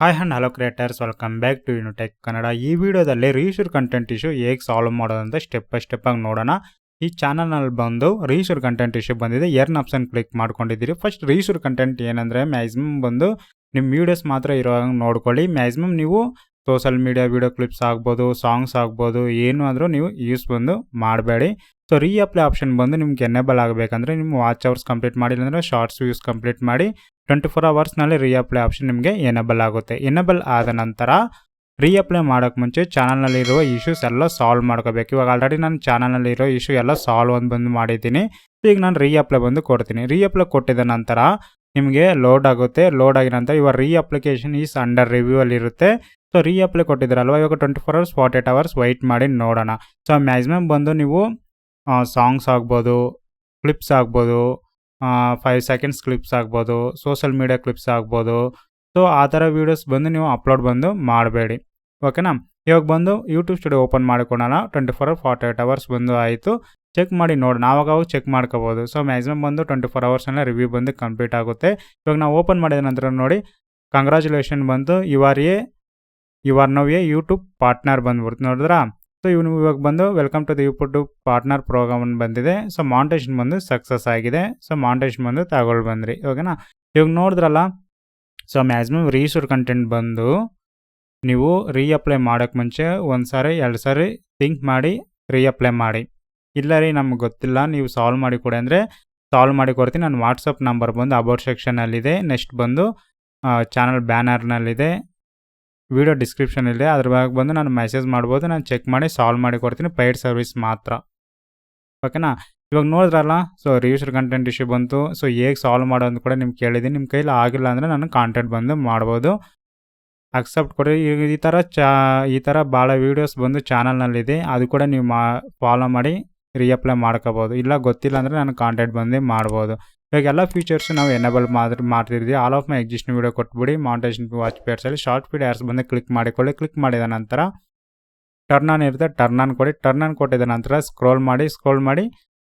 Hi and hello creators, welcome back to Unitech Kannada. ಈ ವಿಡಿಯೋದಲ್ಲಿ reused content issue ಹೇಗೆ solve ಮಾಡೋದಂತ ಸ್ಟೆಪ್ ಬೈ ಸ್ಟೆಪ್ ಆಗಿ ನೋಡೋಣ. ಈ ಚಾನಲ್ನಲ್ಲಿ ಬಂದು ರೀಶೂರ್ ಕಂಟೆಂಟ್ ಇಶ್ಯೂ ಬಂದಿದೆ, ಎರ್ನ್ ಆಪ್ಷನ್ ಕ್ಲಿಕ್ ಮಾಡ್ಕೊಂಡಿದ್ದೀರಿ. ಫಸ್ಟ್ ರೀಶೂರ್ ಕಂಟೆಂಟ್ ಏನಂದರೆ ಮ್ಯಾಕ್ಸಿಮಮ್ ಬಂದು ನಿಮ್ಮ ವೀಡಿಯೋಸ್ ಮಾತ್ರ ಇರೋ ಹಂಗೆ ನೋಡ್ಕೊಳ್ಳಿ. ಮ್ಯಾಕ್ಸಿಮಮ್ ನೀವು ಸೋಷಲ್ ಮೀಡಿಯಾ ವೀಡಿಯೋ ಕ್ಲಿಪ್ಸ್ ಆಗ್ಬೋದು, ಸಾಂಗ್ಸ್ ಆಗ್ಬೋದು, ಏನು ಆದರೂ ನೀವು ಯೂಸ್ ಬಂದು ಮಾಡಬೇಡಿ. ಸೊ ರೀಅಪ್ಲೈ ಆಪ್ಷನ್ ಬಂದು ನಿಮ್ಗೆ ಎನೇಬಲ್ ಆಗಬೇಕಂದ್ರೆ ನಿಮ್ಮ ವಾಚ್ ಅವರ್ಸ್ ಕಂಪ್ಲೀಟ್ ಮಾಡಿಲ್ಲ ಅಂದರೆ ಶಾರ್ಟ್ಸ್ ವ್ಯೂಸ್ ಕಂಪ್ಲೀಟ್ ಮಾಡಿ 24 ಅವರ್ಸ್ನಲ್ಲಿ ರೀಅಪ್ಲೈ ಆಪ್ಷನ್ ನಿಮಗೆ ಎನೇಬಲ್ ಆಗುತ್ತೆ. ಎನೇಬಲ್ ಆದ ನಂತರ ರೀಅಪ್ಲೈ ಮಾಡೋಕ್ಕೆ ಮುಂಚೆ ಚಾನಲ್ನಲ್ಲಿರುವ ಇಶ್ಯೂಸ್ ಎಲ್ಲ ಸಾಲ್ವ್ ಮಾಡ್ಕೋಬೇಕು. ಇವಾಗ ಆಲ್ರೆಡಿ ನಾನು ಚಾನಲ್ನಲ್ಲಿರೋ ಇಶ್ಯೂ ಎಲ್ಲ ಸಾಲ್ವ್ ಬಂದು ಮಾಡಿದ್ದೀನಿ. ಈಗ ನಾನು ರೀಅಪ್ಲೈ ಬಂದು ಕೊಡ್ತೀನಿ. ರೀಅಪ್ಲೈ ಕೊಟ್ಟಿದ ನಂತರ ನಿಮಗೆ ಲೋಡ್ ಆಗುತ್ತೆ. ಲೋಡ್ ಆಗಿದ ನಂತರ ಇವಾಗ ರೀಅಪ್ಲಿಕೇಶನ್ ಈಸ್ ಅಂಡರ್ ರಿವ್ಯೂ ಅಲ್ಲಿ ಇರುತ್ತೆ. ಸೊ ರೀಅಪ್ಲೈ ಕೊಟ್ಟಿದ್ದಾರಲ್ವ, ಇವಾಗ 24 ಅವರ್ಸ್ 48 ಅವರ್ಸ್ ವೆಯ್ಟ್ ಮಾಡಿ ನೋಡೋಣ. ಸೊ ಮ್ಯಾಕ್ಸಿಮಮ್ ಬಂದು ನೀವು ಸಾಂಗ್ಸ್ ಆಗ್ಬೋದು, ಕ್ಲಿಪ್ಸ್ ಆಗ್ಬೋದು, 5 ಸೆಕೆಂಡ್ಸ್ ಕ್ಲಿಪ್ಸ್ ಆಗ್ಬೋದು, ಸೋಷಲ್ ಮೀಡಿಯಾ ಕ್ಲಿಪ್ಸ್ ಆಗ್ಬೋದು. ಸೊ ಆ ಥರ ವೀಡಿಯೋಸ್ ಬಂದು ನೀವು ಅಪ್ಲೋಡ್ ಬಂದು ಮಾಡಬೇಡಿ, ಓಕೆನಾ. ಇವಾಗ ಬಂದು ಯೂಟ್ಯೂಬ್ ಸ್ಟುಡಿಯೋ ಓಪನ್ ಮಾಡ್ಕೊಳ್ಳೋಣ. 24 48 ಅವರ್ಸ್ ಬಂದು ಆಯಿತು. ಚೆಕ್ ಮಾಡಿ ನೋಡೋಣ, ಅವಾಗ ಚೆಕ್ ಮಾಡ್ಕೋಬೋದು. ಸೊ ಮ್ಯಾಕ್ಸಿಮಮ್ ಬಂದು 24 ಅವರ್ಸ್ನಲ್ಲ ರಿವ್ಯೂ ಬಂದು ಕಂಪ್ಲೀಟ್ ಆಗುತ್ತೆ. ಇವಾಗ ನಾವು ಓಪನ್ ಮಾಡಿದ ನಂತರ ನೋಡಿ, ಕಂಗ್ರ್ಯಾಚುಲೇಷನ್ ಬಂದು you are now a YouTube partner ಬಂದ್ಬಿಡ್ತು, ನೋಡಿದ್ರಾ. ಸೊ ಇವಾಗ ಬಂದು welcome to the YouTube partner programme ಬಂದಿದೆ. ಸೊ ಮಾನಿಟೈಸೇಷನ್ ಬಂದು ಸಕ್ಸಸ್ ಆಗಿದೆ. ಸೊ ಮಾನಿಟೈಸೇಷನ್ ಬಂದು ತಗೊಳ್ ಬಂದ್ರಿ, ಓಕೆನಾ. ಇವಾಗ ನೋಡಿದ್ರಲ್ಲ, ಸೊ ಮ್ಯಾಕ್ಸಿಮಮ್ ರೀಶೂರ್ ಕಂಟೆಂಟ್ ಬಂದು ನೀವು ರೀಅಪ್ಲೈ ಮಾಡೋಕ್ಕೆ ಮುಂಚೆ 1 ಸಾರಿ 2 ಸಾರಿ ಥಿಂಕ್ ಮಾಡಿ ರೀಅಪ್ಲೈ ಮಾಡಿ. ಇಲ್ಲ ರೀ ನಮ್ಗೆ ಗೊತ್ತಿಲ್ಲ, ನೀವು ಸಾಲ್ವ್ ಮಾಡಿ ಕೊಡಿ ಅಂದರೆ ಸಾಲ್ವ್ ಮಾಡಿ ಕೊಡ್ತೀನಿ. ನನ್ನ ವಾಟ್ಸಪ್ ನಂಬರ್ ಬಂದು ಅಬೌಟ್ ಸೆಕ್ಷನಲ್ಲಿದೆ. ನೆಕ್ಸ್ಟ್ ಬಂದು ಚಾನಲ್ ಬ್ಯಾನರ್ನಲ್ಲಿದೆ, ವಿಡಿಯೋ ಡಿಸ್ಕ್ರಿಪ್ಷನ್ ಇದೆ. ಅದ್ರ ಬಗ್ಗೆ ಬಂದು ನಾನು ಮೆಸೇಜ್ ಮಾಡ್ಬೋದು, ನಾನು ಚೆಕ್ ಮಾಡಿ ಸಾಲ್ವ್ ಮಾಡಿ ಕೊಡ್ತೀನಿ. ಪೇಯ್ಡ್ ಸರ್ವಿಸ್ ಮಾತ್ರ, ಓಕೆನಾ. ಇವಾಗ ನೋಡಿದ್ರಲ್ಲ, ಸೊ ರೀಶೂರ್ ಕಂಟೆಂಟ್ ಇಶ್ಯೂ ಬಂತು. ಸೊ ಹೇಗೆ ಸಾಲ್ವ್ ಮಾಡೋದು ಕೂಡ ನಿಮ್ಗೆ ಕೇಳಿದ್ದೀನಿ. ನಿಮ್ಮ ಕೈಲಿ ಆಗಿಲ್ಲ ಅಂದರೆ ನಾನು ಕಾಂಟ್ಯಾಕ್ಟ್ ಬಂದು ಮಾಡ್ಬೋದು. ಅಕ್ಸೆಪ್ಟ್ ಕೊಡಿ. ಈ ಥರ ಭಾಳ ವೀಡಿಯೋಸ್ ಬಂದು ಚಾನಲ್ನಲ್ಲಿದೆ, ಅದು ಕೂಡ ನೀವು ಫಾಲೋ ಮಾಡಿ ರೀಅಪ್ಲೈ ಮಾಡ್ಕೋಬೋದು. ಇಲ್ಲ ಗೊತ್ತಿಲ್ಲ ಅಂದರೆ ನಾನು ಕಾಂಟ್ಯಾಕ್ಟ್ ಬಂದು ಮಾಡ್ಬೋದು. ಇವಾಗ ಎಲ್ಲ ಫೀಚರ್ಸ್ ನಾವು ಎನೇಬಲ್ ಮಾಡ್ತಿದ್ದೀವಿ. All of my existing video ಕೊಟ್ಬಿಡಿ. ಮಾನಿಟೈಸೇಷನ್ ವಾಚ್ ಪೇರ್ಸಲ್ಲಿ ಶಾರ್ಟ್ ಫೀಡ್ ಆ್ಯಡ್ಸ್ ಬಂದು ಕ್ಲಿಕ್ ಮಾಡಿಕೊಳ್ಳಿ. ಕ್ಲಿಕ್ ಮಾಡಿದ ನಂತರ ಟರ್ನ್ ಆನ್ ಇರುತ್ತೆ, ಟರ್ನ್ ಆನ್ ಕೊಡಿ. ಟರ್ನ್ ಆನ್ ಕೊಟ್ಟಿದ ನಂತರ ಸ್ಕ್ರೋಲ್ ಮಾಡಿ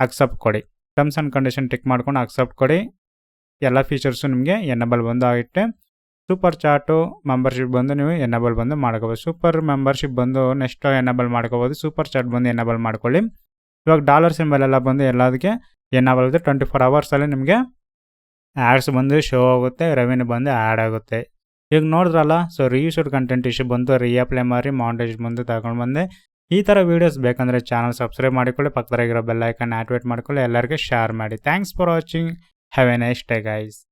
ಅಕ್ಸೆಪ್ಟ್ ಕೊಡಿ. ಟರ್ಮ್ಸ್ ಆ್ಯಂಡ್ ಕಂಡೀಷನ್ ಟಿಕ್ ಮಾಡ್ಕೊಂಡು ಅಕ್ಸೆಪ್ಟ್ ಕೊಡಿ. ಎಲ್ಲ ಫೀಚರ್ಸು ನಿಮಗೆ ಎನೇಬಲ್ ಬಂದು ಆಗುತ್ತೆ. ಸೂಪರ್ ಚಾಟು ಮೆಂಬರ್ಶಿಪ್ ಬಂದು ನೀವು ಎನೇಬಲ್ ಬಂದು ಮಾಡ್ಕೋಬೋದು. ಸೂಪರ್ ಮೆಂಬರ್ಶಿಪ್ ಬಂದು ನೆಕ್ಸ್ಟ್ ಎನೇಬಲ್ ಮಾಡ್ಕೋಬೋದು. ಸೂಪರ್ ಚಾಟ್ ಬಂದು ಎನೇಬಲ್ ಮಾಡ್ಕೊಳ್ಳಿ. ಇವಾಗ ಡಾಲರ್ ಸಿಂಬಲ್ ಎಲ್ಲ ಬಂದು ಎಲ್ಲದಕ್ಕೆ ಎನೇಬಲ್ ಇದೆ. 24 ಅವರ್ಸಲ್ಲಿ ನಿಮಗೆ ಆ್ಯಡ್ಸ್ ಬಂದು ಶೋ ಆಗುತ್ತೆ, ರೆವೆನ್ಯೂ ಬಂದು ಆ್ಯಡ್ ಆಗುತ್ತೆ. ಈಗ ನೋಡಿದ್ರಲ್ಲ, ಸೊ ರೀಶೂರ್ ಕಂಟೆಂಟ್ ಇಶ್ಯೂ ಬಂದು ರೀಅಪ್ಲೈ ಮಾಡಿ ಮಾನಿಟೈಸೇಷನ್ ಬಂದು ತಗೊಂಡು ಬಂದೆ. ಈ ಥರ ವೀಡಿಯೋಸ್ ಬೇಕಂದರೆ ಚಾನಲ್ ಸಬ್ಸ್ಕ್ರೈಬ್ ಮಾಡಿಕೊಳ್ಳಿ, ಪಕ್ಕದಾಗಿರೋ ಬೆಲ್ ಐಕಾನ್ ಆಕ್ಟಿವೇಟ್ ಮಾಡ್ಕೊಳ್ಳಿ, ಎಲ್ಲರಿಗೂ ಶೇರ್ ಮಾಡಿ. Thanks for watching. Have A nice day guys.